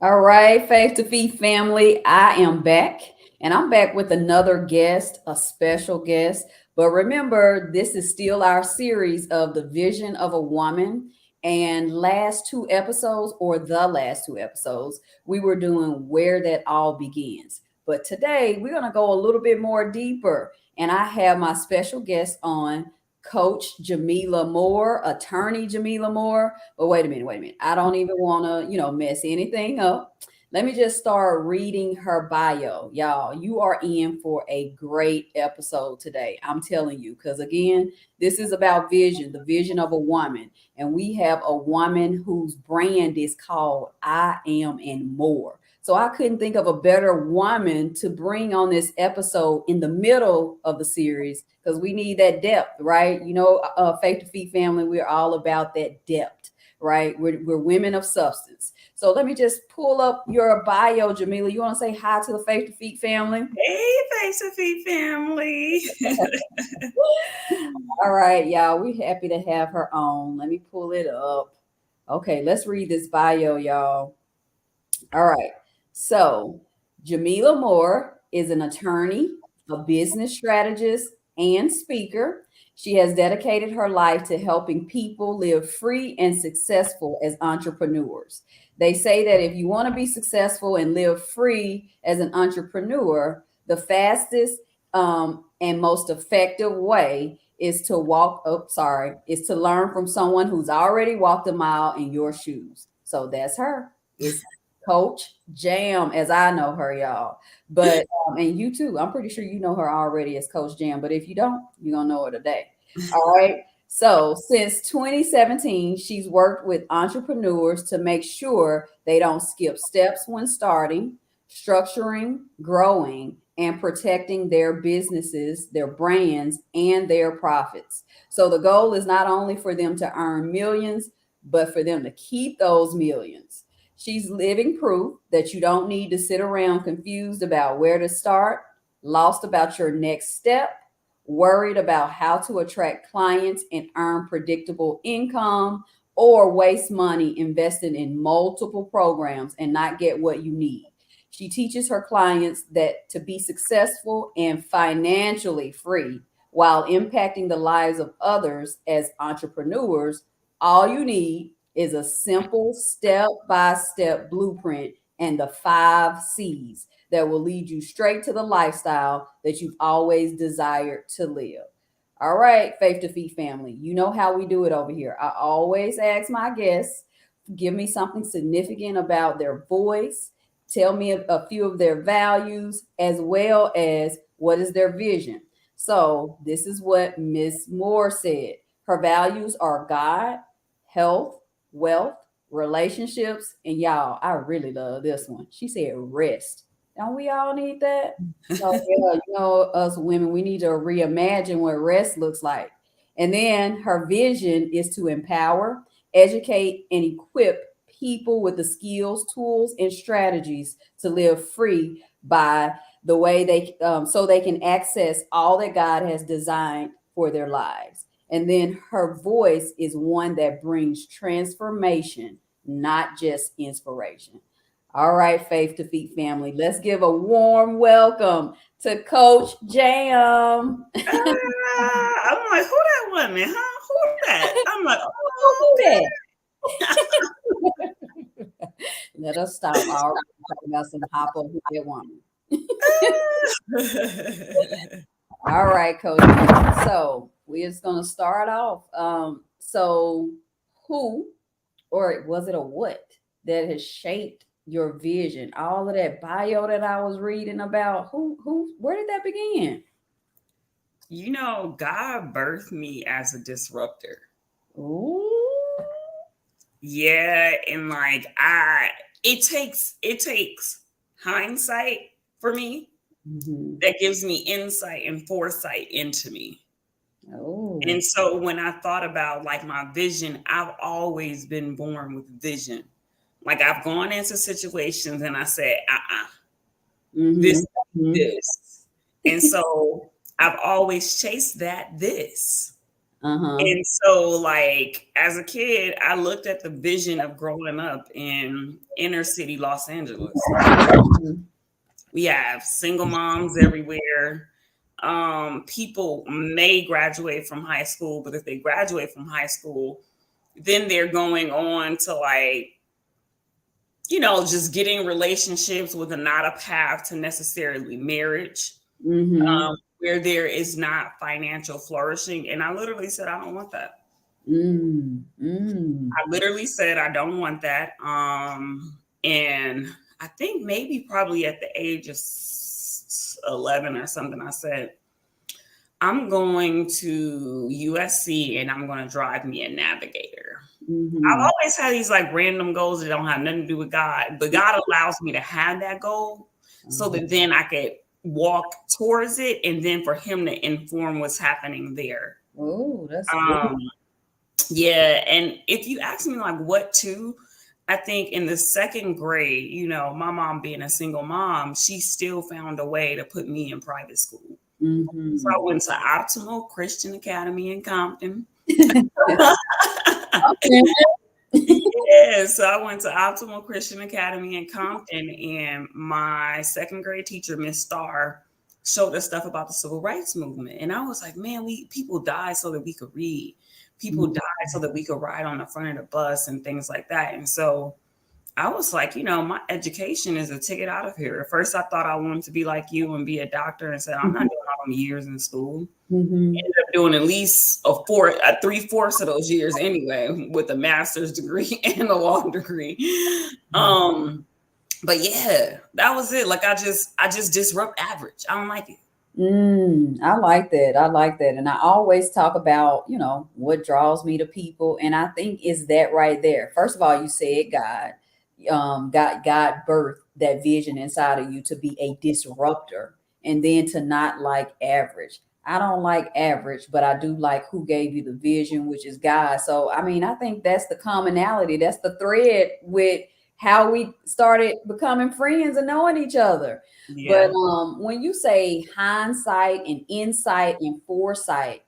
All right, Faith to Feed family, I am back and I'm back with another guest, a special guest. But remember, this is still our series of the vision of a woman. And last two episodes, or the last two episodes, we were doing where that all begins. But today we're going to go a little bit more deeper. And I have my special guest on, Coach Jamila Moore, attorney Jamila Moore. But wait a minute. I don't even want to, mess anything up. Let me just start reading her bio. Y'all, you are in for a great episode today. I'm telling you, because again, this is about vision, the vision of a woman. And we have a woman whose brand is called I Am and More. So I couldn't think of a better woman to bring on this episode in the middle of the series because we need that depth, right? Faith to Feed family, we're all about that depth, right? We're women of substance. So let me just pull up your bio, Jamila. You want to say hi to the Faith to Feed family? Hey, Face family. All right, y'all. We happy to have her on. Let me pull it up. Okay, let's read this bio, y'all. All right. So, Jamila Moore is an attorney, a business strategist, and speaker. She has dedicated her life to helping people live free and successful as entrepreneurs. They say that if you want to be successful and live free as an entrepreneur, the fastest and most effective way is to is to learn from someone who's already walked a mile in your shoes. So that's her. It's Coach Jam, as I know her, y'all. But and you too. I'm pretty sure you know her already as Coach Jam. But if you don't, you're gonna know her today. All right. So since 2017, she's worked with entrepreneurs to make sure they don't skip steps when starting, structuring, growing, and protecting their businesses, their brands, and their profits. So the goal is not only for them to earn millions, but for them to keep those millions. She's living proof that you don't need to sit around confused about where to start, lost about your next step, worried about how to attract clients and earn predictable income, or waste money investing in multiple programs and not get what you need. She teaches her clients that to be successful and financially free while impacting the lives of others as entrepreneurs, all you need is a simple step by step blueprint and the 5 C's that will lead you straight to the lifestyle that you've always desired to live. All right, Faith to Feed family, you know how we do it over here. I always ask my guests, give me something significant about their voice, tell me a few of their values, as well as what is their vision. So, this is what Miss Moore said. Her values are God, health, wealth, relationships, and y'all, I really love this one. She said rest. Don't we all need that? So yeah, us women, we need to reimagine what rest looks like. And then her vision is to empower, educate, and equip people with the skills, tools, and strategies to live free by the way so they can access all that God has designed for their lives. And then her voice is one that brings transformation, not just inspiration. All right, Faith to Feet family, let's give a warm welcome to Coach Jam. I'm like, who that woman, huh? Who that? I'm like, Don't oh, do okay. that. Let us stop already talking about some hop up with that woman. All right, Coach. So we're just gonna start off. So who or was it a what that has shaped your vision? All of that bio that I was reading about, where did that begin? God birthed me as a disruptor. Ooh. Yeah, and like it takes hindsight for me Hmm. that gives me insight and foresight into me. Oh. And so when I thought about like my vision, I've always been born with vision. Like I've gone into situations and I said, Hmm. this, this. And so I've always chased that this. Uh-huh. And so, like, as a kid, I looked at the vision of growing up in inner city Los Angeles. Like, Mhm. we have single moms everywhere. People may graduate from high school, but if they graduate from high school, then they're going on to, like, just getting relationships with not a path to necessarily marriage, Mhm. where there is not financial flourishing. And I literally said, I don't want that. Mm. Mm. I literally said, I don't want that. And I think maybe probably at the age of 11 or something, I said, I'm going to USC and I'm going to drive me a Navigator. I've Mhm. always had these like random goals that don't have nothing to do with God, but God allows me to have that goal so Uh-huh. that then I could walk towards it and then for Him to inform what's happening there. Oh, that's good. Um, yeah. And if you ask me like what to, I think in the second grade, my mom being a single mom, she still found a way to put me in private school. So I Mhm. went to Optimal Christian Academy in Compton. Okay. Yeah, so I went to Optimal Christian Academy in Compton, and my second grade teacher, Miss Starr, showed us stuff about the civil rights movement. And I was like, man, people died so that we could read. People Mhm. died so that we could ride on the front of the bus and things like that. And so I was like, my education is a ticket out of here. At first, I thought I wanted to be like you and be a doctor, and said, I'm not doing all them years in school. Mhm. Ended up doing at least 3/4 of those years anyway, with a master's degree and a law degree. But yeah, that was it. Like I just disrupt average. I don't like it. I like that. I like that. And I always talk about, what draws me to people. And I think is that right there. First of all, you said God. God birthed that vision inside of you to be a disruptor and then to not like average. I don't like average, but I do like who gave you the vision, which is God. So I mean, I think that's the commonality. That's the thread with how we started becoming friends and knowing each other. But Yeah. when you say hindsight and insight and foresight,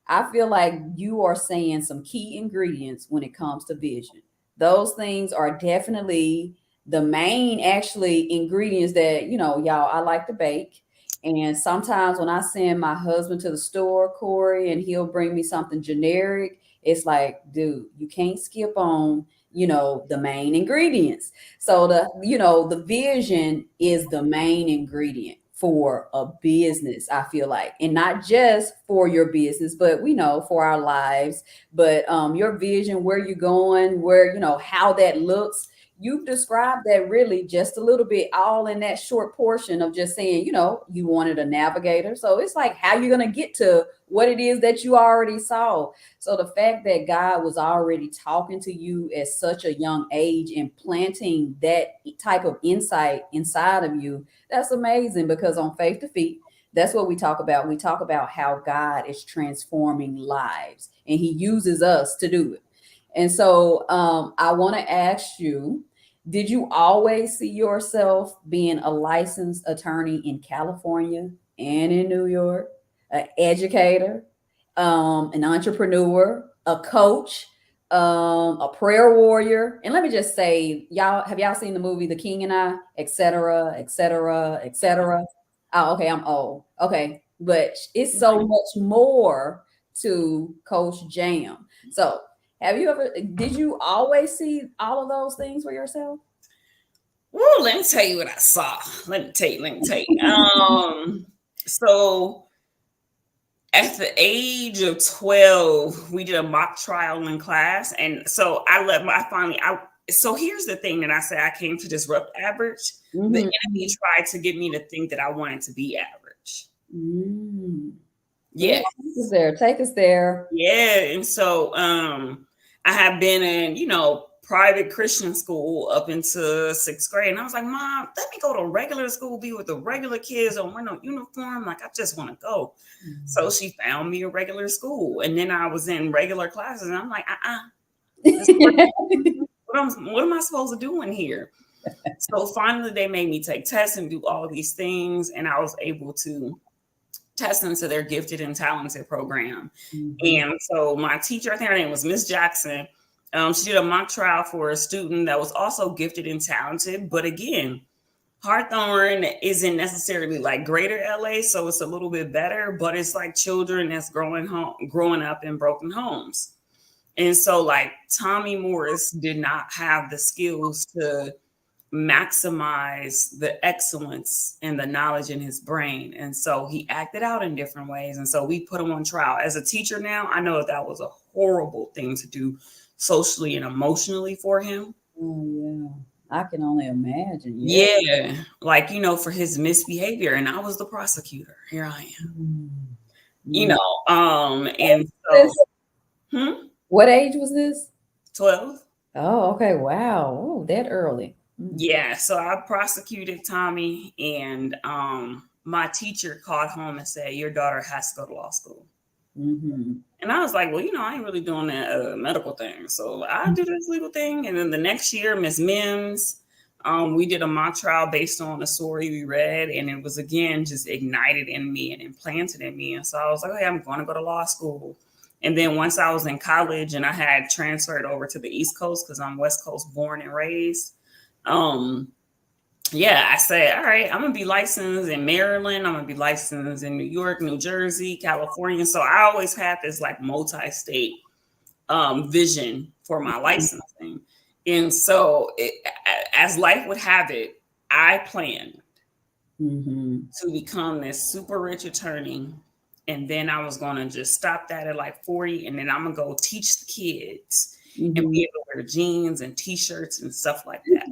I feel like you are saying some key ingredients when it comes to vision. Those things are definitely the main actually ingredients that, y'all, I like to bake. And sometimes when I send my husband to the store, Corey, and he'll bring me something generic, it's like, dude, you can't skip on, the main ingredients. So the vision is the main ingredient for a business, I feel like, and not just for your business, but we know for our lives. But your vision, where you're going, where how that looks. You've described that really just a little bit, all in that short portion of just saying, you wanted a navigator. So it's like how you're going to get to what it is that you already saw. So the fact that God was already talking to you at such a young age and planting that type of insight inside of you, that's amazing, because on Faith to Feet, that's what we talk about. We talk about how God is transforming lives and he uses us to do it. And so I want to ask you, did you always see yourself being a licensed attorney in California and in New York, an educator, an entrepreneur, a coach, a prayer warrior? And let me just say, y'all seen the movie The King and I, etc., etc., etc.? Oh, okay, I'm old. Okay, but it's so much more to Coach Jam. So, did you always see all of those things for yourself? Well, let me tell you what I saw. Let me tell you. So at the age of 12, we did a mock trial in class. And so so here's the thing that I say I came to disrupt average. The enemy Mm-hmm. tried to get me to think that I wanted to be average. Mm. Ooh, Yeah. take us there. Take us there. Yeah. And so I have been in, private Christian school up into sixth grade. And I was like, Mom, let me go to regular school, be with the regular kids, don't wear no uniform. Like, I just want to go. So she found me a regular school. And then I was in regular classes. And I'm like, this is what am I supposed to do in here? So finally they made me take tests and do all of these things. And I was able to test into their gifted and talented program. Mhm. And so my teacher, I think her name was Miss Jackson. She did a mock trial for a student that was also gifted and talented, but again, Hawthorne isn't necessarily like greater LA, so it's a little bit better, but it's like children that's growing up in broken homes. And so like Tommy Morris did not have the skills to maximize the excellence and the knowledge in his brain. And so he acted out in different ways. And so we put him on trial. As a teacher now, I know that was a horrible thing to do socially and emotionally for him. Oh yeah. I can only imagine. Yeah. Yeah, like, for his misbehavior. And I was the prosecutor. Here I am, Mm. you Mm. know. And so, This- hmm, What age was this? 12. Oh, okay. Wow. Oh, that early. Mm. Yeah, so I prosecuted Tommy, and my teacher called home and said, "Your daughter has to go to law school." Mhm. And I was like, "Well, I ain't really doing that medical thing, so I do this legal thing." And then the next year, Miss Mims, we did a mock trial based on a story we read, and it was again just ignited in me and implanted in me. And so I was like, "Okay, I'm going to go to law school." And then once I was in college and I had transferred over to the East Coast because I'm West Coast born and raised. Yeah, I said, all right, I'm gonna be licensed in Maryland, I'm gonna be licensed in New York, New Jersey, California. So I always had this like multi-state vision for my licensing. And so as life would have it, I planned Mhm. to become this super rich attorney. And then I was gonna just stop that at like 40, and then I'm gonna go teach the kids and Mhm. be able to wear jeans and t-shirts and stuff like that.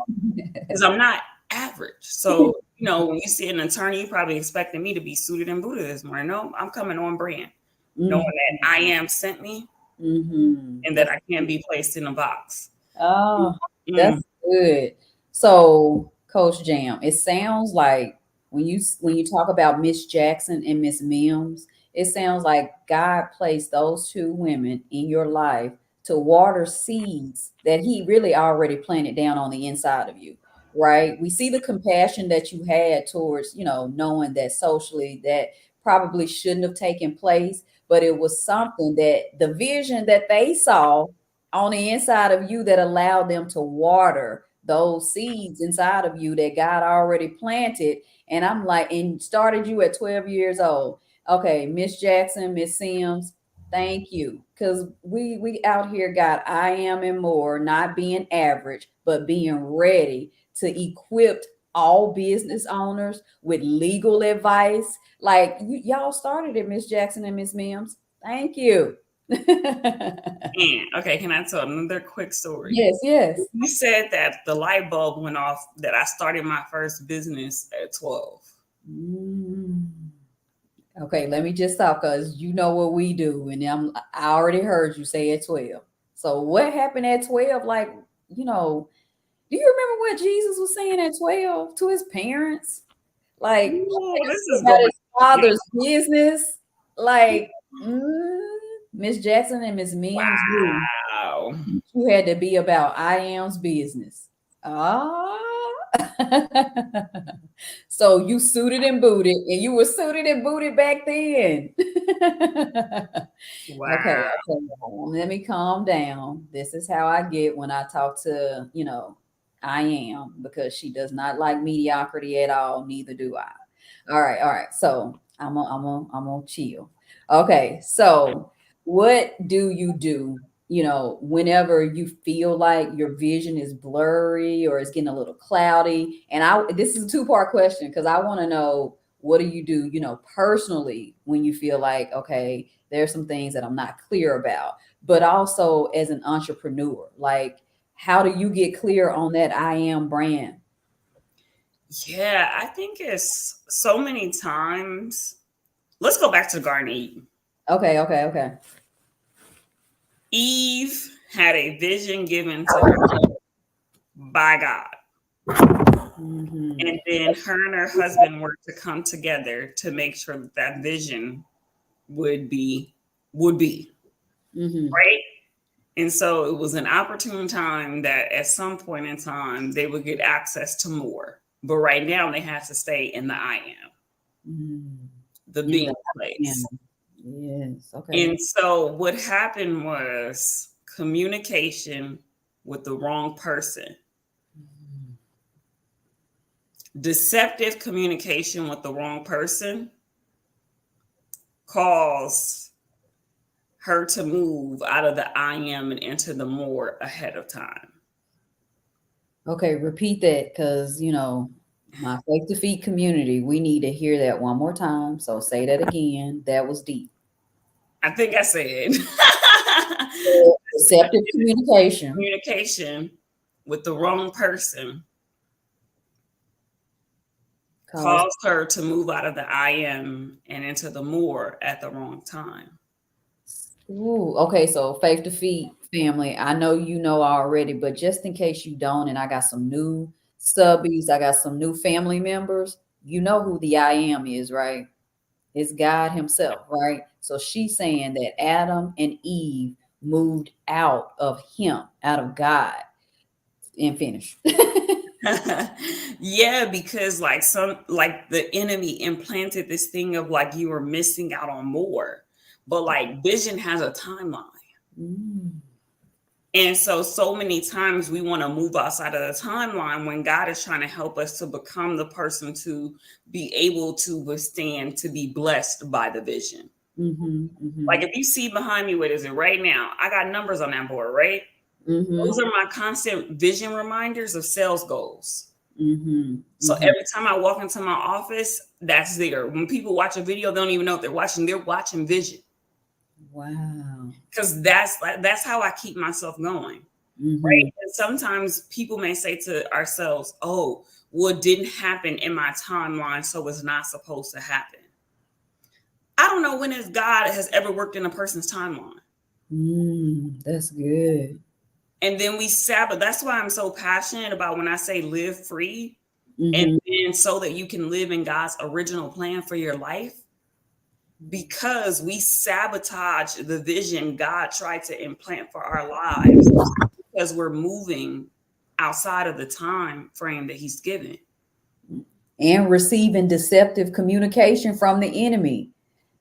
Because I'm not average. So, when you see an attorney, you probably expecting me to be suited and booted this morning. No, I'm coming on brand, knowing that I am sent me Mhm. and that I can't be placed in a box. Oh, Mm. that's good. So, Coach Jam, it sounds like when you talk about Miss Jackson and Miss Mims, it sounds like God placed those two women in your life to water seeds that He really already planted down on the inside of you, right? We see the compassion that you had towards, knowing that socially that probably shouldn't have taken place, but it was something that the vision that they saw on the inside of you that allowed them to water those seeds inside of you that God already planted. And I'm like, and started you at 12 years old. Okay, Miss Jackson, Miss Sims, thank you. Because we out here got I am and more, not being average, but being ready to equip all business owners with legal advice. Like y'all started it, Miss Jackson and Miss Mims. Thank you. And okay, can I tell another quick story? Yes, yes. You said that the light bulb went off that I started my first business at 12. Mm. Okay, let me just stop because you know what we do, and I already heard you say at 12. So what happened at 12? Like, do you remember what Jesus was saying at 12 to his parents? Like Ooh, this is about going his father's business. Like, Miss Jackson and Miss Mims knew wow. you had to be about I am's business. Ah. So you suited and booted, and you were suited and booted back then. Okay, Wow. okay, let me calm down. This is how I get when I talk to, I am, because she does not like mediocrity at all. Neither do I. All right. So I'm gonna chill. Okay, so what do you do? Whenever you feel like your vision is blurry or it's getting a little cloudy. And this is a two-part question because I want to know, what do you do, personally, when you feel like, okay, there's some things that I'm not clear about, but also as an entrepreneur, like, how do you get clear on that I am brand? Yeah, I think it's so many times. Let's go back to the Garden of Eden. Okay, okay, okay. Eve had a vision given to her by God. Mhm. And then her and her husband were to come together to make sure that that vision would be Mhm. right. And so it was an opportune time that at some point in time they would get access to more. But right now they have to stay in the I am. Mhm. the In being the yeah. place. Yes. Okay. And so what happened was communication with the wrong person, Mm. deceptive communication with the wrong person caused her to move out of the I am and into the more ahead of time. Okay, repeat that because my faith to feet community, we need to hear that one more time. So say that again. That was deep. I think I said Deceptive communication communication with the wrong person caused. caused her to move out of the I am and into the more at the wrong time. Ooh, okay, so faith to feet family. I know you know already, but just in case you don't, and I got some new subbies, I got some new family members. You know who the I am is, right? It's God Himself, right? So she's saying that Adam and Eve moved out of Him, out of God, and finished. Yeah, because like the enemy implanted this thing of like you were missing out on more. But like vision has a timeline. Mm, And so many times we want to move outside of the timeline when God is trying to help us to become the person to be able to withstand, to be blessed by the vision. mhm, Like mhm, if you see behind me, what is it right now? I got numbers on that board, right? Those mhm, are my constant vision reminders of sales goals. mhm, So mhm. every time I walk into my office, that's there. When people watch a video, they don't even know what they're watching vision. Wow. Because that's how I keep myself going. Mhm, Right. And sometimes people may say to ourselves, oh, well, it didn't happen in my timeline, so it's not supposed to happen. I don't know when is God has ever worked in a person's timeline. that's good. And then we sabbath. That's why I'm so passionate about when I say live free and Mhm. then so that you can live in God's original plan for your life. Because we sabotage the vision God tried to implant for our lives because we're moving outside of the time frame that He's given. And receiving deceptive communication from the enemy.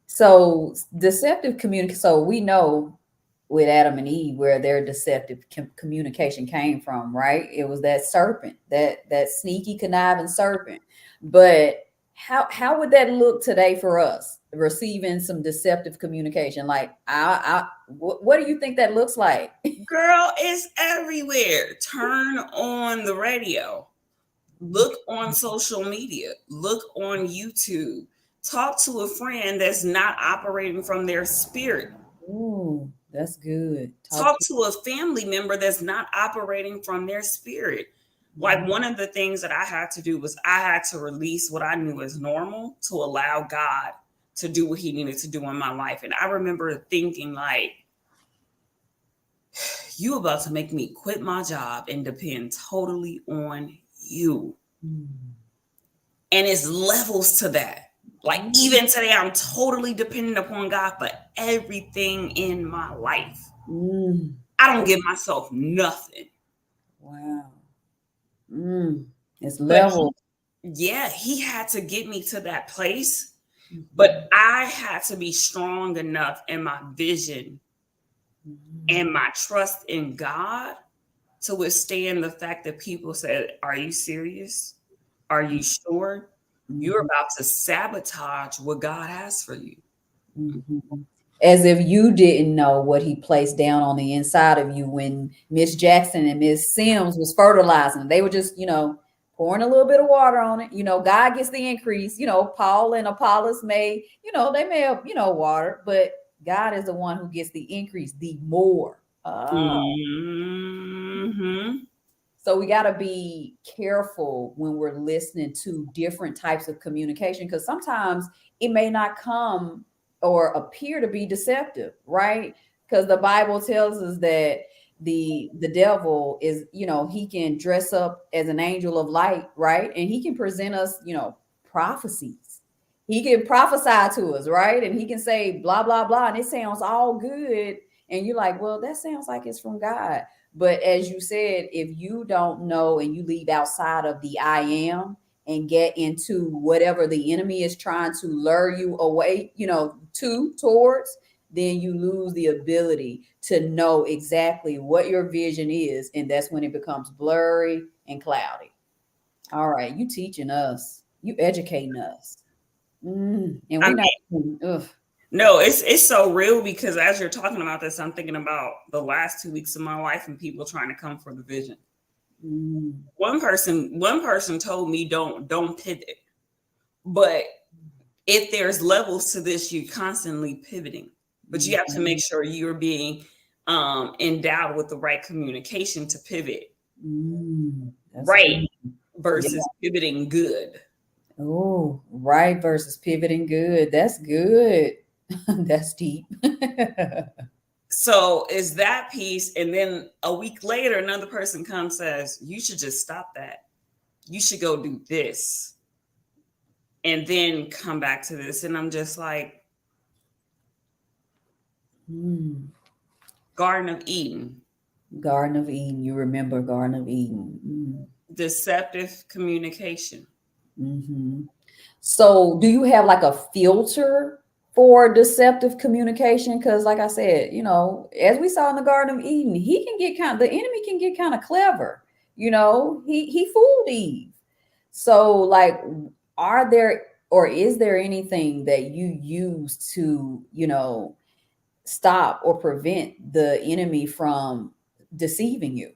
So deceptive communication. So we know with Adam and Eve where their deceptive communication came from, right? It was that serpent, that sneaky, conniving serpent. But how would that look today for us receiving some deceptive communication? Like, what do you think that looks like? Girl, it's everywhere. Turn on the radio. Look on social media. Look on YouTube. Talk to a friend that's not operating from their spirit. Ooh, that's good. Talk Talk to. to a family member that's not operating from their spirit. Like Mhm. one of the things that I had to do was I had to release what I knew as normal to allow God to do what He needed to do in my life. And I remember thinking like, you about to make me quit my job and depend totally on you. Mm. And it's levels to that. Like Mm. even today, I'm totally dependent upon God for everything in my life. Mm. I don't give myself nothing. Wow. Mm. It's But level. yeah, He had to get me to that place. But Mhm. I had to be strong enough in my vision Mhm. and my trust in God to withstand the fact that people said, are you serious? Are you sure? You're Mhm. about to sabotage what God has for you. Mhm. As if you didn't know what he placed down on the inside of you when Miss Jackson and Miss Sims was fertilizing. They were just, pouring a little bit of water on it. God gets the increase. Paul and Apollos they may have, water, but God is the one who gets the increase, the more. Mm-hmm. So we got to be careful when we're listening to different types of communication because sometimes it may not come or appear to be deceptive, right? Because the Bible tells us that the devil is, he can dress up as an angel of light, right? And he can present us, prophecies. He can prophesy to us, right? And he can say blah blah blah, and it sounds all good. And you're like, well, that sounds like it's from God. But as you said, if you don't know and you leave outside of the I am and get into whatever the enemy is trying to lure you away, towards, then you lose the ability to know exactly what your vision is. And that's when it becomes blurry and cloudy. All right, you teaching us, you educating us. And I we not, mean, ugh. no, it's so real because as you're talking about this, I'm thinking about the last 2 weeks of my life and people trying to come for the vision. Mm, One person told me don't pivot. But if there's levels to this, you're constantly pivoting. But you have to make mm, sure you're being endowed with the right communication to pivot that's right good. Yeah. versus pivoting good. Oh, right versus pivoting good. That's good. That's deep. So is that piece, and then a week later, another person comes says, "You should just stop that. You should go do this, and then come back to this." And I'm just like, Mm. Garden of Eden, Garden of Eden. You remember Garden of Eden. deceptive communication. Mm-hmm. So, do you have like a filter for deceptive communication? Because, like I said, as we saw in the Garden of Eden, the enemy can get kind of clever. He fooled Eve. So, like, are there or is there anything that you use to, stop or prevent the enemy from deceiving you?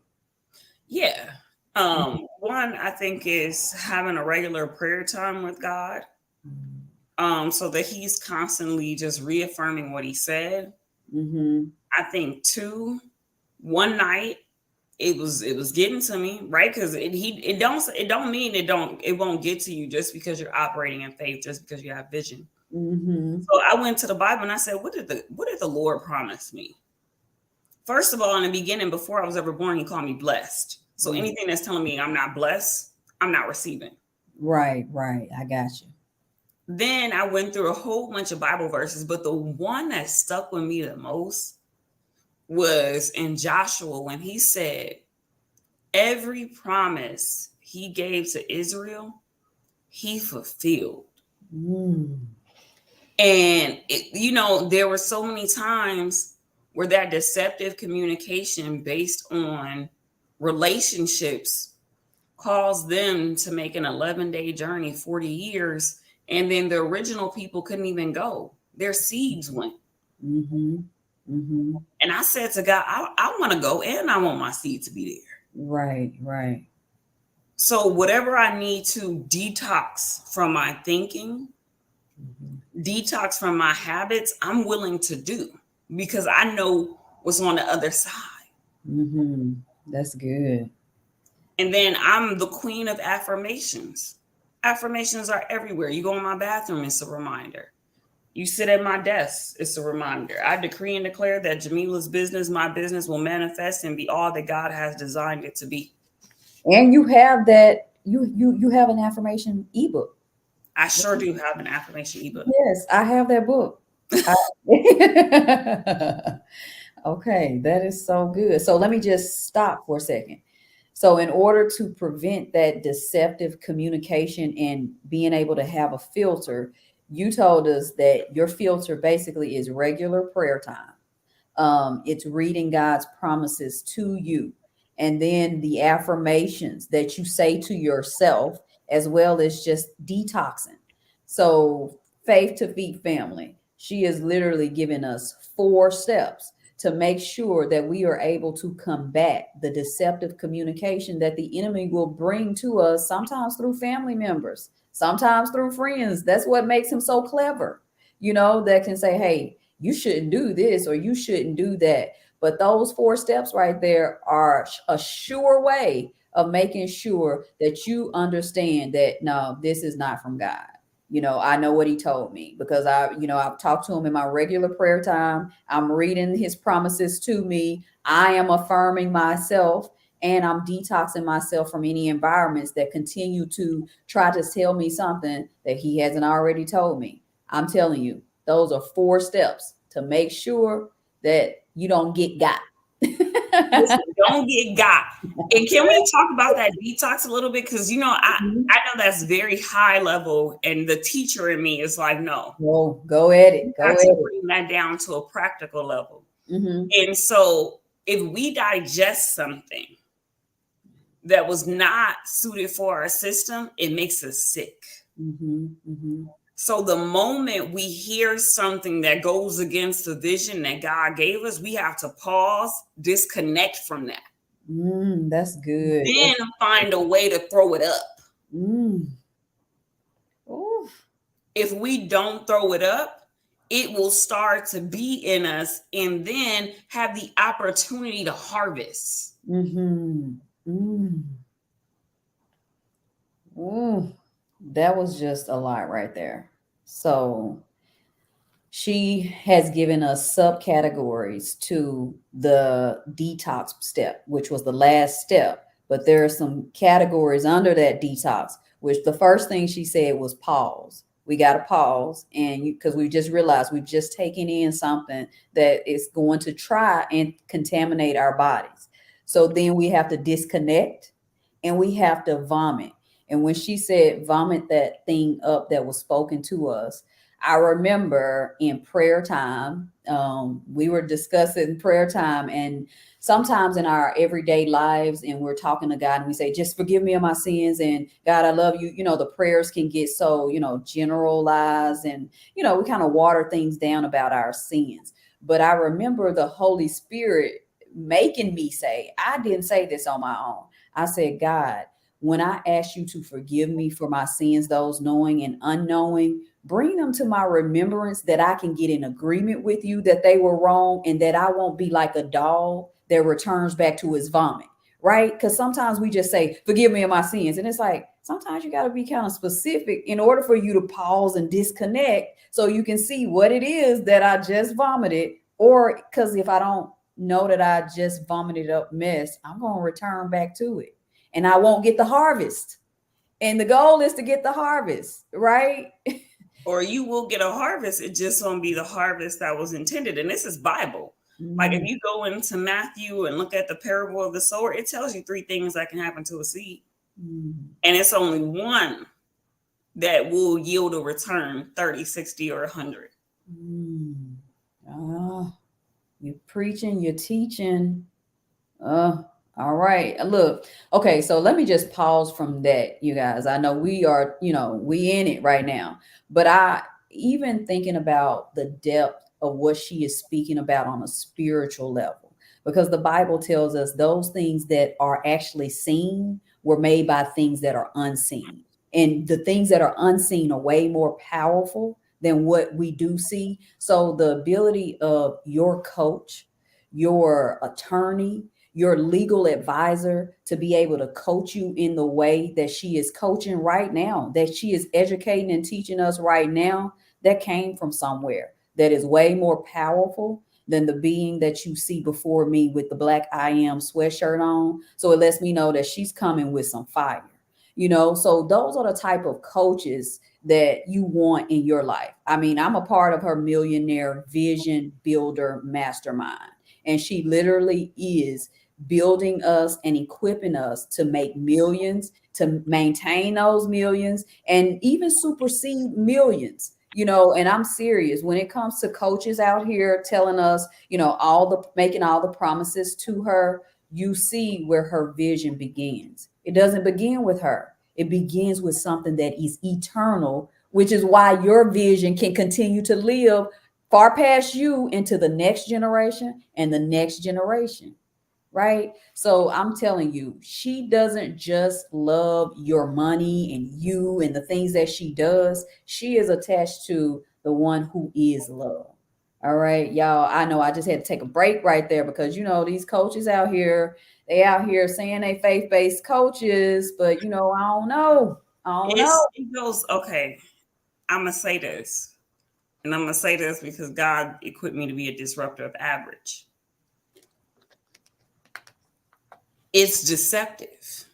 Yeah. One I think is having a regular prayer time with God. So that he's constantly just reaffirming what he said. Mm-hmm. I think two, one night it was getting to me, right? Because it don't mean it won't get to you just because you're operating in faith, just because you have vision. Mm-hmm. So I went to the Bible and I said, what did the Lord promise me? First of all, in the beginning, before I was ever born, he called me blessed. So Mm. anything that's telling me I'm not blessed, I'm not receiving. Right, right. I got you. Then I went through a whole bunch of Bible verses, but the one that stuck with me the most was in Joshua when he said, every promise he gave to Israel, he fulfilled. Mm. And, there were so many times where that deceptive communication based on relationships caused them to make an 11-day journey, 40 years. And then the original people couldn't even go. Their seeds went. Mm-hmm. Mm-hmm. And I said to God, I want to go and I want my seed to be there. Right, right. So whatever I need to detox from my thinking, detox from my habits, I'm willing to do because I know what's on the other side. Mm-hmm. That's good. And then I'm the queen of affirmations. Affirmations are everywhere. You go in my bathroom, it's a reminder. You sit at my desk, it's a reminder. I decree and declare that Jamila's business, my business, will manifest and be all that God has designed it to be. And you have that you have an affirmation ebook. I sure do have an affirmation ebook. Yes, I have that book. I- okay, that is so good. So let me just stop for a second. So, in order to prevent that deceptive communication and being able to have a filter, you told us that your filter basically is regular prayer time. It's reading God's promises to you, and then the affirmations that you say to yourself, as well as just detoxing. So, Faith to Feed Family, she is literally giving us 4 steps to make sure that we are able to combat the deceptive communication that the enemy will bring to us, sometimes through family members, sometimes through friends. That's what makes him so clever, that can say, hey, you shouldn't do this or you shouldn't do that. But those 4 steps right there are a sure way of making sure that you understand that no, this is not from God. I know what he told me because I've talked to him in my regular prayer time. I'm reading his promises to me. I am affirming myself and I'm detoxing myself from any environments that continue to try to tell me something that he hasn't already told me. I'm telling you, those are 4 steps to make sure that you don't get got. Listen, don't get got. And can we talk about that detox a little bit? Because Mhm. I know that's very high level, and the teacher in me is like, no, Go at you it. Go got at to it. bring that down to a practical level. Hmm. And so, if we digest something that was not suited for our system, it makes us sick. Hmm. Hmm. So the moment we hear something that goes against the vision that God gave us, we have to pause, disconnect from that, That's good. then find a way to throw it up. Mm. Ooh. If we don't throw it up, it will start to be in us and then have the opportunity to harvest. Mm-hmm. Mm. Ooh. That was just a lot right there. So she has given us subcategories to the detox step, which was the last step. But there are some categories under that detox, which the first thing she said was pause. We got to pause. And because we just realized we've just taken in something that is going to try and contaminate our bodies. So then we have to disconnect and we have to vomit. And when she said vomit that thing up that was spoken to us, I remember in prayer time, we were discussing prayer time, and sometimes in our everyday lives, and we're talking to God, and we say, "Just forgive me of my sins," and God, I love you. The prayers can get so generalized, and we kind of water things down about our sins. But I remember the Holy Spirit making me say, I didn't say this on my own. I said, God, when I ask you to forgive me for my sins, those knowing and unknowing, bring them to my remembrance that I can get in agreement with you that they were wrong and that I won't be like a dog that returns back to his vomit, right? Because sometimes we just say, forgive me of my sins. And it's like, sometimes you got to be kind of specific in order for you to pause and disconnect so you can see what it is that I just vomited. Or because if I don't know that I just vomited up mess, I'm going to return back to it and I won't get the harvest. And the goal is to get the harvest, right? Or you will get a harvest. It just won't be the harvest that was intended. And this is Bible. Like if Mm, you go into Matthew and look at the parable of the sower, it tells you three things that can happen to a seed. mm, And it's only one that will yield a return 30, 60, or 100. mm. Ah, you're preaching, you're teaching. Uh, all right. Look, okay, so let me just pause from that, you guys. I know we are, we in it right now, but I even thinking about the depth of what she is speaking about on a spiritual level, because the Bible tells us those things that are actually seen were made by things that are unseen. And the things that are unseen are way more powerful than what we do see. So the ability of your coach, your attorney, your legal advisor to be able to coach you in the way that she is coaching right now, that she is educating and teaching us right now, that came from somewhere that is way more powerful than the being that you see before me with the black I am sweatshirt on. So it lets me know that she's coming with some fire. So those are the type of coaches that you want in your life. I mean, I'm a part of her millionaire vision builder mastermind, and she literally is building us and equipping us to make millions, to maintain those millions, and even supersede millions. And I'm serious when it comes to coaches out here telling us, all the making all the promises to her. You see where her vision begins. It doesn't begin with her. It begins with something that is eternal, which is why your vision can continue to live far past you into the next generation and the next generation, right? So I'm telling you, she doesn't just love your money and you and the things that she does. She is attached to the one who is love. All right, y'all. I know I just had to take a break right there because these coaches out here, they out here saying they faith-based coaches, but I don't know. I don't know. It goes, okay, I'm going to say this. And I'm going to say this because God equipped me to be a disruptor of average. It's deceptive.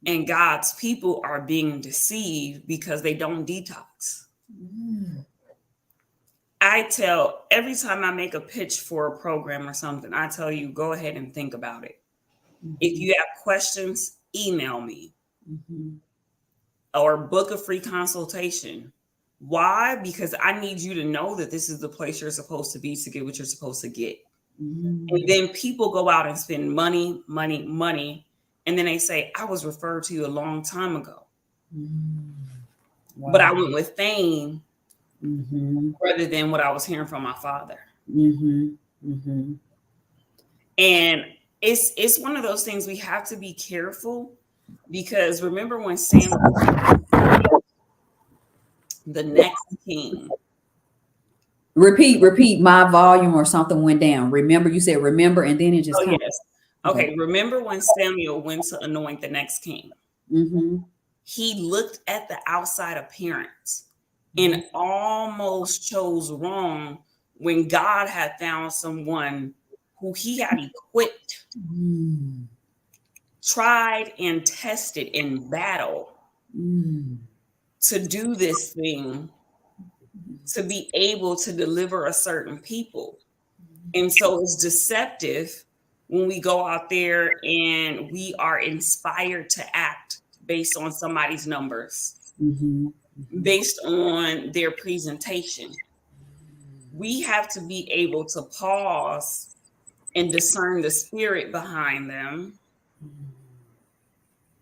And God's people are being deceived because they don't detox. Mm, I tell every time I make a pitch for a program or something, I tell you, go ahead and think about it. If you have questions, email me Mm-hmm. or book a free consultation. Why? Because I need you to know that this is the place you're supposed to be to get what you're supposed to get. And then people go out and spend money, money, money. And then they say, I was referred to you a long time ago. Wow. But I went with fame Mm-hmm. rather than what I was hearing from my father. Mm-hmm. Mm-hmm. And it's one of those things we have to be careful, because remember when Samuel, the next king. Repeat. My volume or something went down. Remember, you said remember, and then it just Oh, kind of. yes. Okay. Okay. Remember when Samuel went to anoint the next king? Mm-hmm. He looked at the outside appearance and almost chose wrong when God had found someone who he had equipped, Mm. tried, and tested in battle Mm. to do this thing, to be able to deliver a certain people. And so it's deceptive when we go out there and we are inspired to act based on somebody's numbers, Mm-hmm. based on their presentation. We have to be able to pause and discern the spirit behind them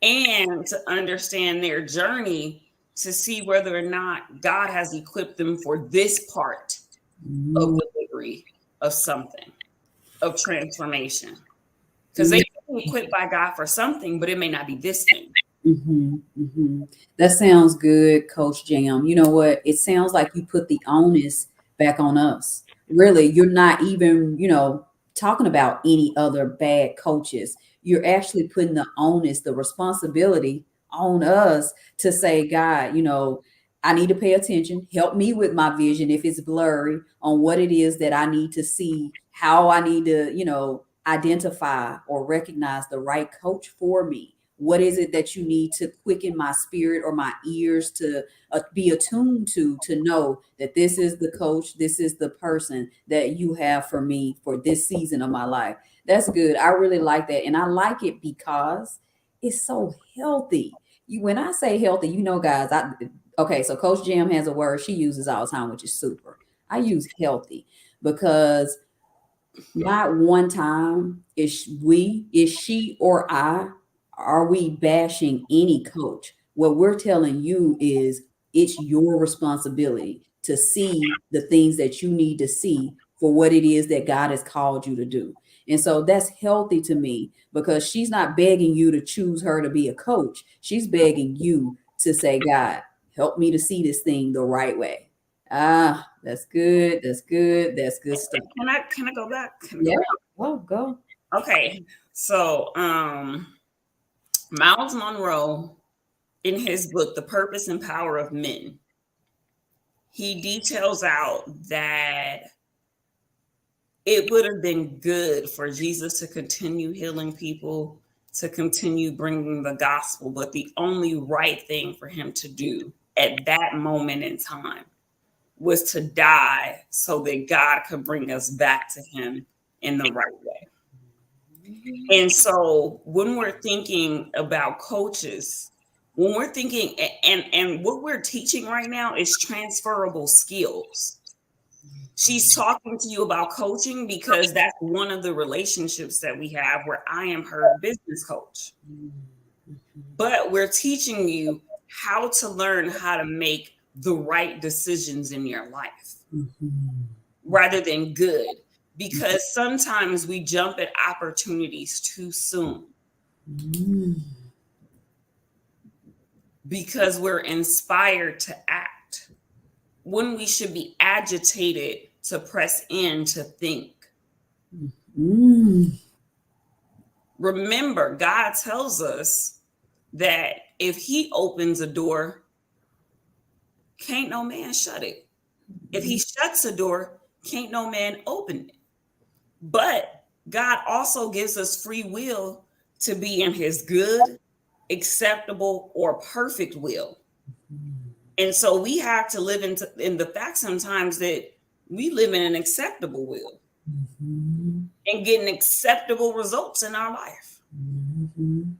and to understand their journey to see whether or not God has equipped them for this part of delivery of something, of transformation. Because they can be equipped by God for something, but it may not be this thing. Mm-hmm. Mm-hmm. That sounds good, Coach Jam. You know what? It sounds like you put the onus back on us. Really, you're not even, talking about any other bad coaches. You're actually putting the onus, the responsibility on us to say, God, I need to pay attention. Help me with my vision if it's blurry on what it is that I need to see, how I need to, identify or recognize the right coach for me. What is it that you need to quicken my spirit or my ears to be attuned to know that this is the coach, this is the person that you have for me for this season of my life? That's good. I really like that. And I like it because it's so healthy. When I say healthy, guys, okay, so Coach Jim has a word she uses all the time, which is super. I use healthy because not one time is she or I, are we bashing any coach. What we're telling you is it's your responsibility to see the things that you need to see for what it is that God has called you to do. And so that's healthy to me because she's not begging you to choose her to be a coach. She's begging you to say, God, help me to see this thing the right way. Ah, that's good. That's good. That's good stuff. Can I go back? Can I Yeah. go back? Oh, go. Okay. So Miles Monroe, in his book, The Purpose and Power of Men, he details out that it would have been good for Jesus to continue healing people, to continue bringing the gospel, but the only right thing for him to do at that moment in time was to die so that God could bring us back to him in the right way. And so when we're thinking about coaches, when we're thinking and what we're teaching right now is transferable skills. She's talking to you about coaching because that's one of the relationships that we have where I am her business coach. But we're teaching you how to learn how to make the right decisions in your life rather than good, because sometimes we jump at opportunities too soon because we're inspired to act when we should be agitated to press in to think. Remember, God tells us that if he opens a door, can't no man shut it. If he shuts a door, can't no man open it. But God also gives us free will to be in his good, acceptable, or perfect will. And so we have to live in the fact sometimes that we live in an acceptable will and getting acceptable results in our life. Mhm.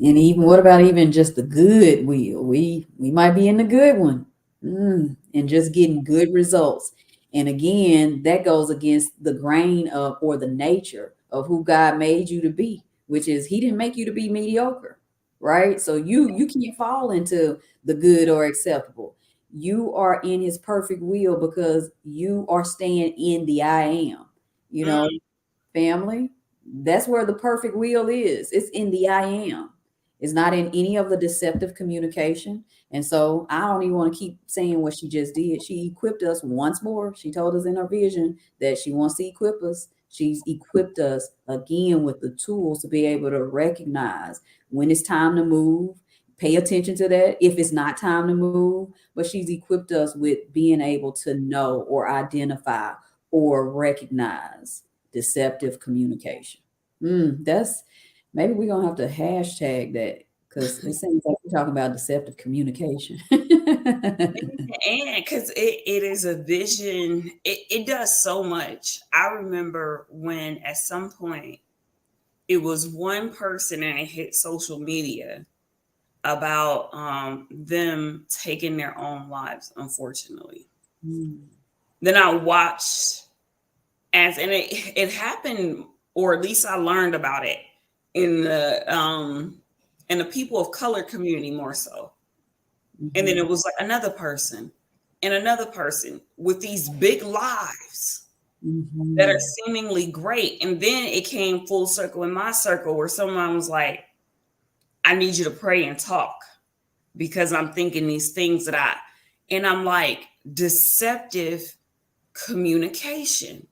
And even what about even just the good wheel? We might be in the good one, and just getting good results. And again, that goes against the grain of or the nature of who God made you to be, which is He didn't make you to be mediocre, right? So you can't fall into the good or acceptable. You are in His perfect will because you are staying in the I am. You know, Mm, family. That's where the perfect will is. It's in the I am. It's not in any of the deceptive communication. And so I don't even want to keep saying what she just did. She equipped us once more. She told us in her vision that she wants to equip us. She's equipped us again with the tools to be able to recognize when it's time to move, pay attention to that if it's not time to move. But she's equipped us with being able to know or identify or recognize deceptive communication. That's maybe we're gonna have to hashtag that because it seems like we're talking about deceptive communication. and because it is a vision, it does so much. I remember when at some point it was one person and it hit social media about them taking their own lives, unfortunately. Mm, Then I watched and it happened, or at least I learned about it in the people of color community more so. And then mhm, it was like another person and another person with these big lives that are mhm, seemingly great. And then it came full circle in my circle where someone was like, I need you to pray and talk because I'm thinking these things and I'm like, deceptive communication.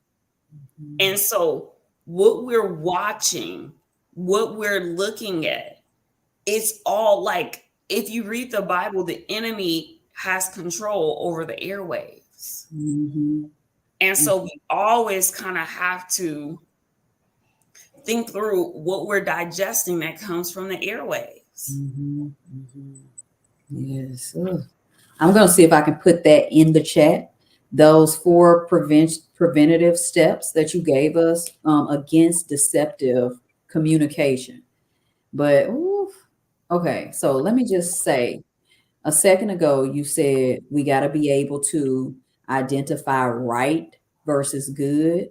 mhm, And so, what we're watching, what we're looking at, it's all like if you read the Bible, the enemy has control over the airwaves. mhm, And so, we always kind of have to think through what we're digesting that comes from the airwaves. mhm, mhm. Yes. Ugh. I'm going to see if I can put that in the chat. Those four preventative steps that you gave us against deceptive communication. But oof, okay, so let me just say a second ago, you said we got to be able to identify right versus good.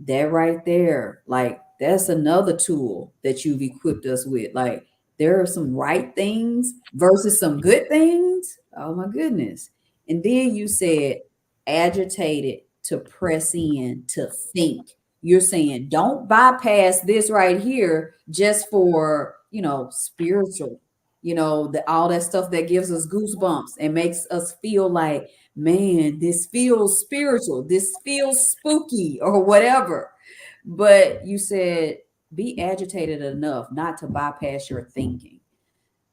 That right there, like that's another tool that you've equipped us with. Like there are some right things versus some good things. Oh my goodness. And then you said agitated to press in to think. You're saying don't bypass this right here just for, spiritual, the all that stuff that gives us goosebumps and makes us feel like, man, this feels spiritual, this feels spooky or whatever. But you said be agitated enough not to bypass your thinking.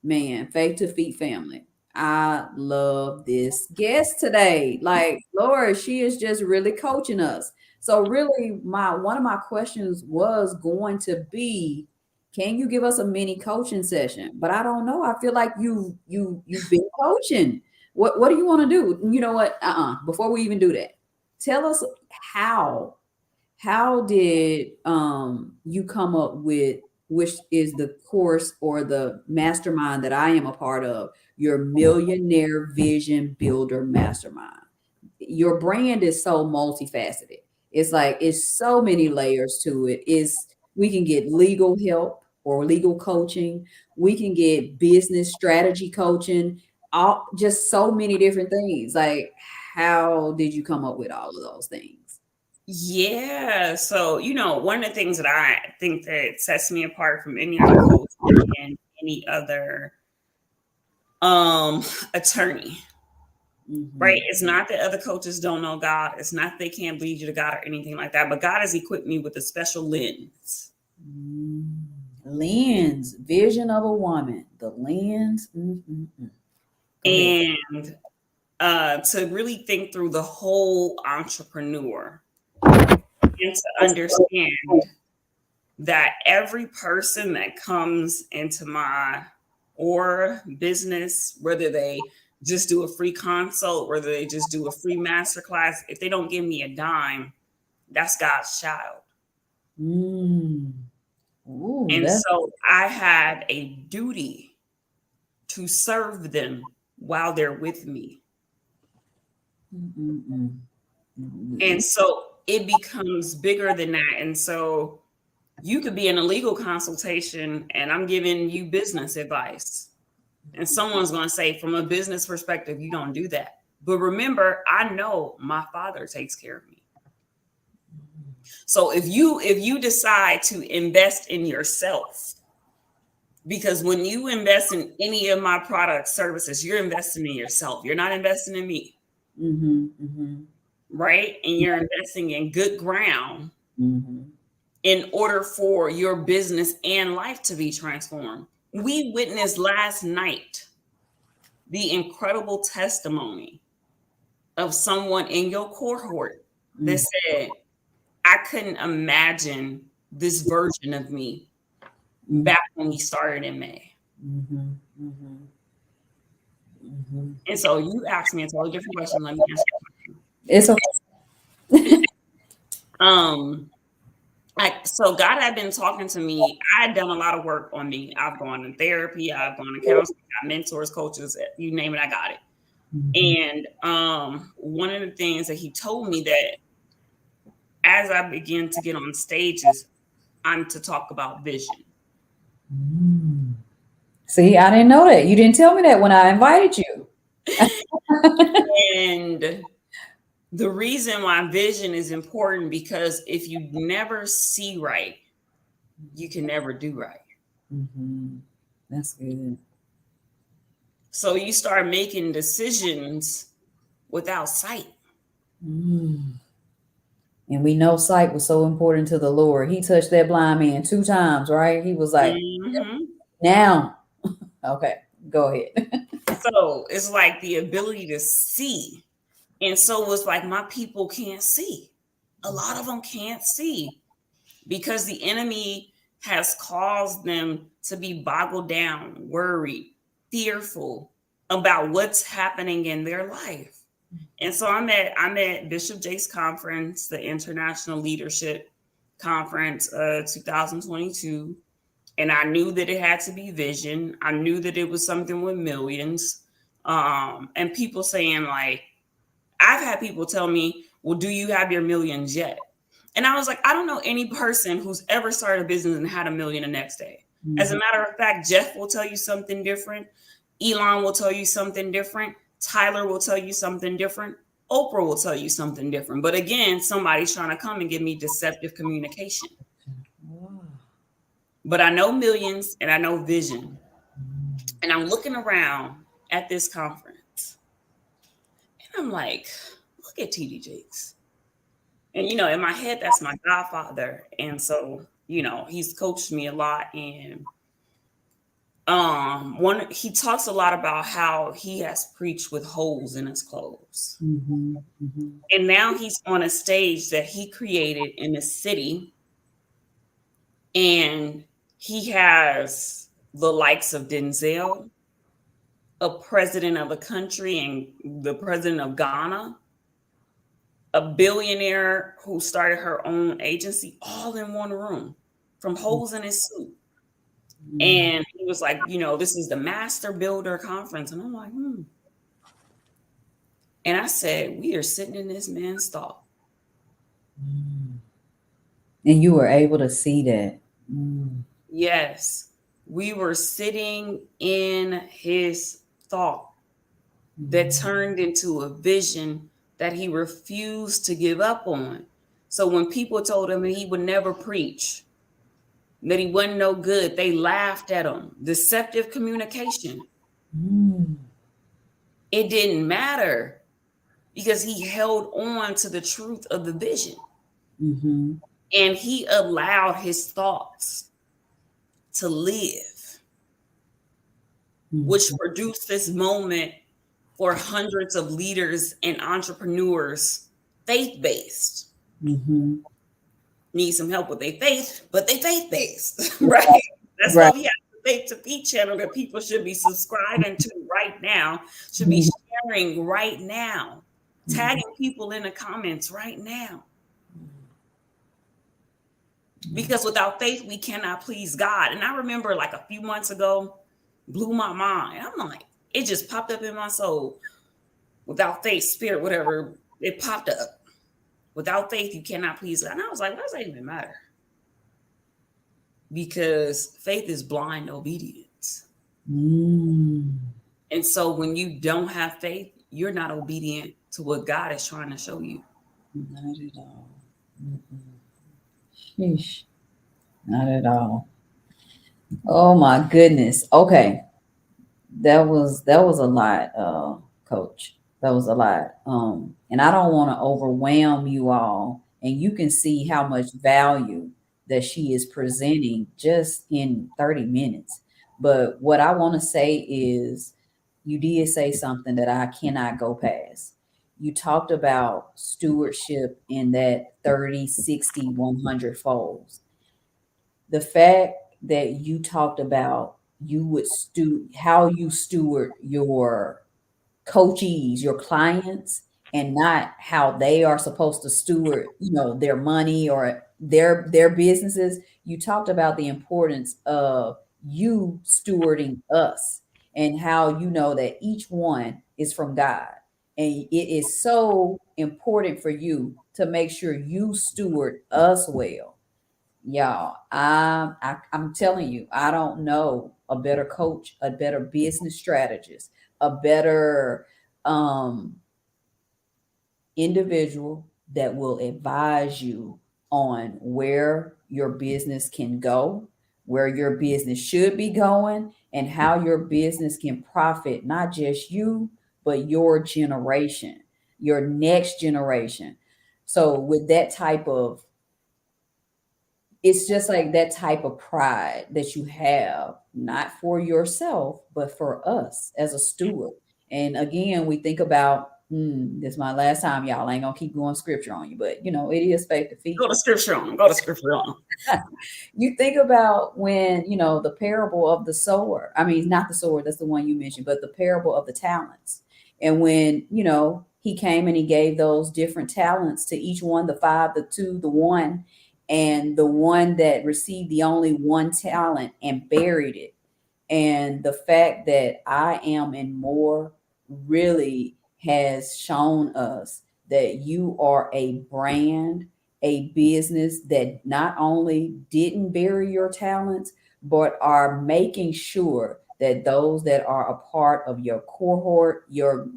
Man, faith to feet family. I love this guest today. Like, Laura, she is just really coaching us. So really my one of my questions was going to be, can you give us a mini coaching session? But I don't know. I feel like you've been coaching. What do you want to do? You know what? Before we even do that, tell us how how did you come up with, which is the course or the mastermind that I am a part of, your Millionaire Vision Builder Mastermind? Your brand is so multifaceted. It's like it's so many layers to it. Is we can get legal help or legal coaching. We can get business strategy coaching. All just so many different things. Like, how did you come up with all of those things? Yeah. So, one of the things that I think that sets me apart from any other coach and any other attorney, right? Mhm. It's not that other coaches don't know God. It's not they can't lead you to God or anything like that. But God has equipped me with a special lens. Mm. Lens, vision of a woman. The lens. Go ahead. And to really think through the whole entrepreneur and to understand that every person that comes into my or business, whether they just do a free consult, whether they just do a free masterclass, if they don't give me a dime, that's God's child. Mm. Ooh, And that's so I had a duty to serve them while they're with me. mm-mm-mm. And so it becomes bigger than that. And so you could be in a legal consultation and I'm giving you business advice. And someone's going to say, from a business perspective, you don't do that. But remember, I know my father takes care of me. So if you decide to invest in yourself, because when you invest in any of my products, services, you're investing in yourself. You're not investing in me, Mm-hmm, mm-hmm, right? And you're investing in good ground mm-hmm. in order for your business and life to be transformed. We witnessed last night the incredible testimony of someone in your cohort that said, I couldn't imagine this version of me back when we started in May. Mm-hmm, mm-hmm, mm-hmm. And so you asked me a totally different question. Let me answer. It's okay. So God had been talking to me. I had done a lot of work on me. I've gone to therapy, I've gone to counseling, got mentors, coaches, you name it, I got it. Mm-hmm. And one of the things that he told me that as I begin to get on stages, I'm to talk about vision. Mm. See, I didn't know that. You didn't tell me that when I invited you. And the reason why vision is important, because if you never see right, you can never do right. Mm-hmm. That's good. So you start making decisions without sight. Mm. And we know sight was so important to the Lord. He touched that blind man 2 times, right? He was like, Mm-hmm. now. Okay, go ahead. So it's like the ability to see. And so it's like my people can't see. A lot of them can't see because the enemy has caused them to be boggled down, worried, fearful about what's happening in their life. And so I'm at Bishop Jake's conference, the International Leadership Conference 2022. And I knew that it had to be vision. I knew that it was something with millions. And people saying, like, I've had people tell me, well, do you have your millions yet? And I was like, I don't know any person who's ever started a business and had a million the next day. As a Mhm. matter of fact, Jeff will tell you something different. Elon will tell you something different. Tyler will tell you something different. Oprah will tell you something different. But again, somebody's trying to come and give me deceptive communication. Wow. But I know millions and I know vision. And I'm looking around at this conference and I'm like, look at TD Jakes. And, in my head, that's my godfather. And so, he's coached me a lot. And he talks a lot about how he has preached with holes in his clothes. Mhm, mhm, And now he's on a stage that he created in the city. And he has the likes of Denzel, a president of a country and the president of Ghana, a billionaire who started her own agency, all in one room from holes in his suit. mhm, And he was like, this is the Master Builder Conference. And I'm like, And I said, we are sitting in this man's thought. mm. And you were able to see that. Mm, Yes, we were sitting in his thought that mm, turned into a vision that he refused to give up on. So when people told him he would never preach, that he wasn't no good, they laughed at him. Deceptive communication. mm, It didn't matter because he held on to the truth of the vision mhm, and he allowed his thoughts to live, which mhm, produced this moment for hundreds of leaders and entrepreneurs, faith-based. mhm. Need some help with their faith, but they faith-based, Right, right? That's why right. we have the Faith to Feed channel that people should be subscribing to right now, should be Mhm, sharing right now, mhm. tagging people in the comments right now. Because without faith, we cannot please God. And I remember like a few months ago, blew my mind. I'm like, it just popped up in my soul. Without faith, spirit, whatever, it popped up. Without faith, you cannot please God. And I was like, what does that even matter? Because faith is blind obedience. Mm. And so when you don't have faith, you're not obedient to what God is trying to show you. Not at all. Sheesh. Not at all. Oh my goodness. Okay. That was a lot, coach. That was a lot. And I don't want to overwhelm you all. And you can see how much value that she is presenting just in 30 minutes. But what I want to say is you did say something that I cannot go past. You talked about stewardship in that 30, 60, 100 folds. The fact that you talked about you would how you steward your coachees, your clients, and not how they are supposed to steward, their money or their businesses. You talked about the importance of you stewarding us and how you know that each one is from God. And it is so important for you to make sure you steward us well. Y'all, I'm telling you, I don't know a better coach, a better business strategist, a better um, individual that will advise you on where your business can go, where your business should be going, and how your business can profit not just you, but your generation, your next generation. So, with that type of it's just like that type of pride that you have, not for yourself, but for us as a steward. And again, we think about, this is my last time, y'all. I ain't gonna keep going scripture on you, but it is faith to Go feed to them. scripture on. Go to scripture on. You think about when, the parable of the sower. I mean, not the sower, that's the one you mentioned, but the parable of the talents. And when, he came and he gave those different talents to each one, the five, the two, the one, and the one that received the only one talent and buried it. And the fact that I am and more really has shown us that you are a brand, a business that not only didn't bury your talents, but are making sure that those that are a part of your cohort, your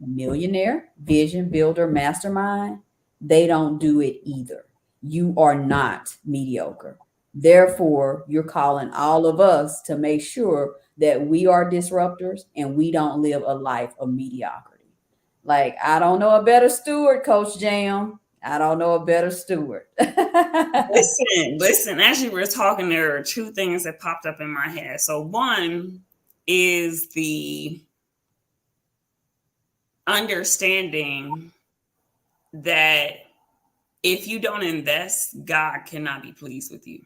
millionaire vision builder mastermind, they don't do it either. You are not mediocre. Therefore, you're calling all of us to make sure that we are disruptors and we don't live a life of mediocrity. Like, I don't know a better steward, Coach Jam. I don't know a better steward. Listen, as you were talking, there are two things that popped up in my head. So one is the understanding that if you don't invest, God cannot be pleased with you.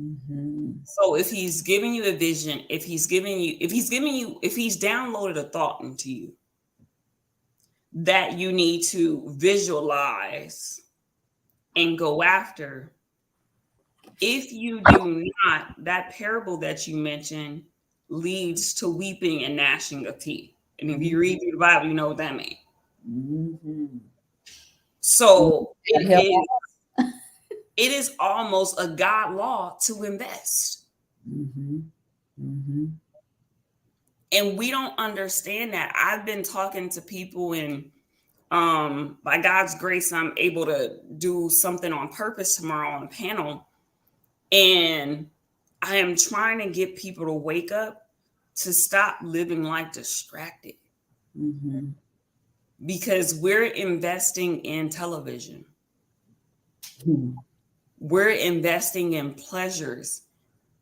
Mhm. So if he's giving you a vision, if he's downloaded a thought into you that you need to visualize and go after, if you do not, that parable that you mentioned leads to weeping and gnashing of teeth. And if you read through the Bible, you know what that means. Mhm. So God help. it is almost a God law to invest. Mhm. Mhm. And we don't understand that. I've been talking to people, and by God's grace, I'm able to do something on purpose tomorrow on a panel. And I am trying to get people to wake up to stop living like distracted, Mhm. because we're investing in television. Mhm. We're investing in pleasures,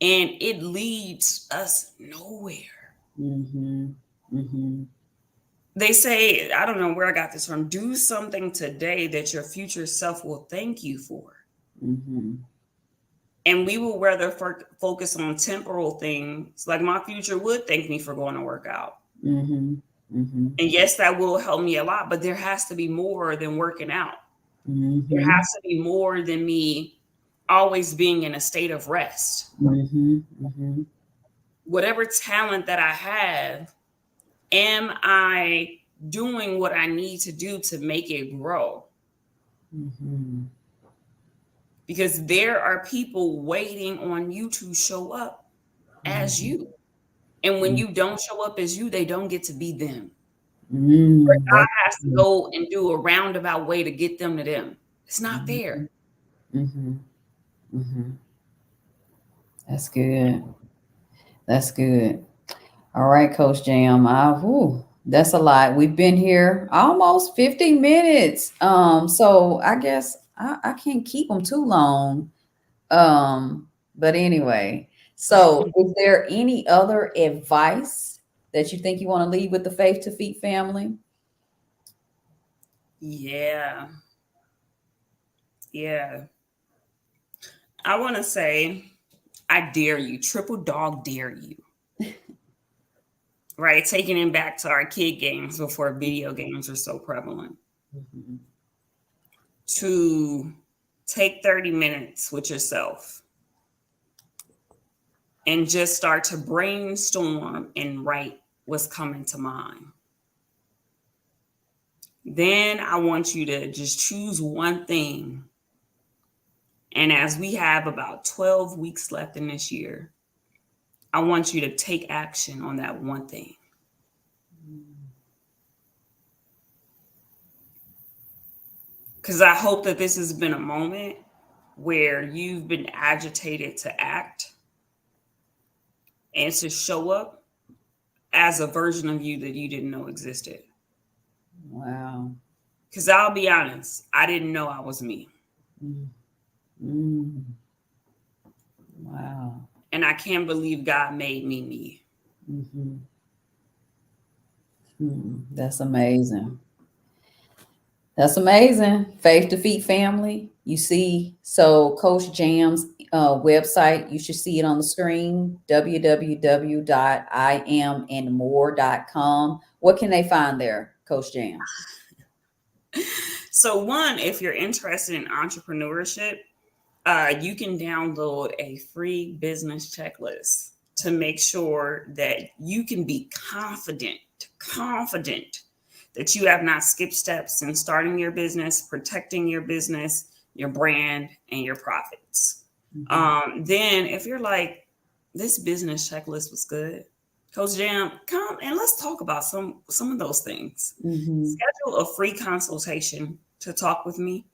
and it leads us nowhere. Mhm. Mhm. They say, I don't know where I got this from, do something today that your future self will thank you for. Mhm. And we will rather focus on temporal things. Like my future would thank me for going to work out. Mhm. Mhm. And yes, that will help me a lot, but there has to be more than working out. There Mhm. has to be more than me always being in a state of rest. Mhm. Mhm. Whatever talent that I have, am I doing what I need to do to make it grow? Mhm. Because there are people waiting on you to show up as Mhm. you. And when Mhm. you don't show up as you, they don't get to be them. Mm, God that's has to good. go and do a roundabout way to get them to them. It's not fair. Mhm. Mhm. Mhm. That's good. That's good. All right, Coach Jam. That's a lot. We've been here almost 50 minutes. So I guess I can't keep them too long. But anyway, so is there any other advice that you think you want to leave with the Faith to Feet family? Yeah. Yeah. I want to say, I dare you, triple dog dare you, right? Taking it back to our kid games before video games were so prevalent, Mhm. to take 30 minutes with yourself and just start to brainstorm and write what's coming to mind. Then I want you to just choose one thing. And as we have about 12 weeks left in this year, I want you to take action on that one thing. Because I hope that this has been a moment where you've been agitated to act and to show up as a version of you that you didn't know existed. Wow. Because I'll be honest, I didn't know I was me. Mm. Mm. Wow. And I can't believe God made me me. Mhm. That's amazing. That's amazing. Faith to Feet family. You see, so Coach Jam's website, you should see it on the screen, www.iamandmore.com. What can they find there, Coach Jam? So, one, if you're interested in entrepreneurship, you can download a free business checklist to make sure that you can be confident that you have not skipped steps in starting your business, protecting your business, your brand, and your profits. Mhm. Then, if you're like, this business checklist was good, Coach Jam, come and let's talk about some of those things. Mhm. Schedule a free consultation to talk with me,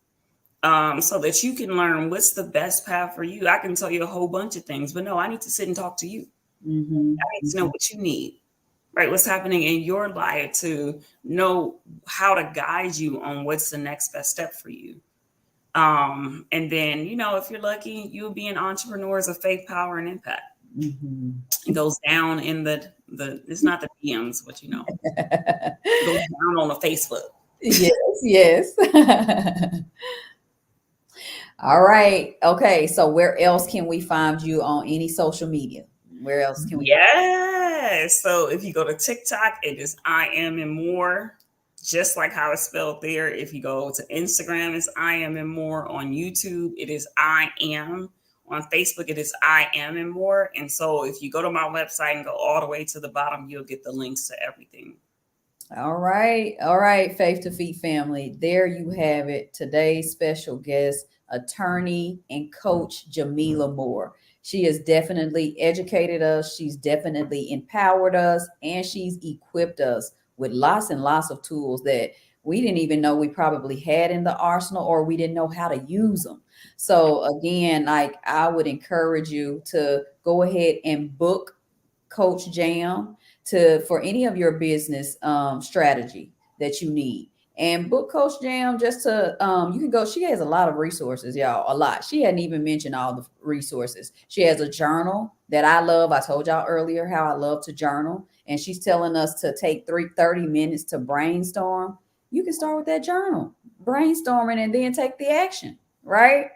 so that you can learn what's the best path for you. I can tell you a whole bunch of things, but no, I need to sit and talk to you. Mhm. I need to know what you need, right? What's happening in your life to know how to guide you on what's the next best step for you. And then, if you're lucky, you'll be an entrepreneur of faith, power, and impact. Mhm. It goes down in the it's not the DMs, but it goes down on the Facebook. Yes, yes. All right. Okay. So where else can we find you on any social media? Where else can we? Yes. So if you go to TikTok, it is I am and more, just like how it's spelled there. If you go to Instagram, it's I am and more. On YouTube, it is I am. On Facebook, it is I am and more. And so if you go to my website and go all the way to the bottom, you'll get the links to everything. All right. All right. Faith to Feet family. There you have it. Today's special guest, attorney and coach Jamila Moore. She has definitely educated us. She's definitely empowered us, and she's equipped us with lots and lots of tools that we didn't even know we probably had in the arsenal, or we didn't know how to use them. So again, like, I would encourage you to go ahead and book Coach Jam to for any of your business strategy that you need. And book Coach Jam just to you can go. She has a lot of resources, y'all. A lot. She hadn't even mentioned all the resources. She has a journal that I love. I told y'all earlier how I love to journal. And she's telling us to take 30 minutes to brainstorm. You can start with that journal, brainstorming, and then take the action, right?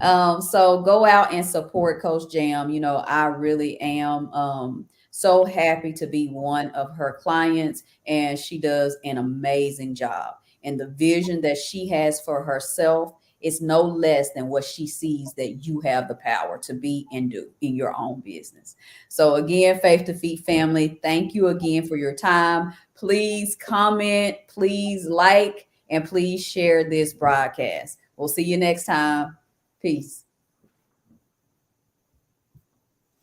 So go out and support Coach Jam. You know, I really am so happy to be one of her clients, and she does an amazing job. And the vision that she has for herself is no less than what she sees that you have the power to be and do in your own business. So again, Faith to Feet family, thank you again for your time. Please comment, please like, and please share this broadcast. We'll see you next time. Peace.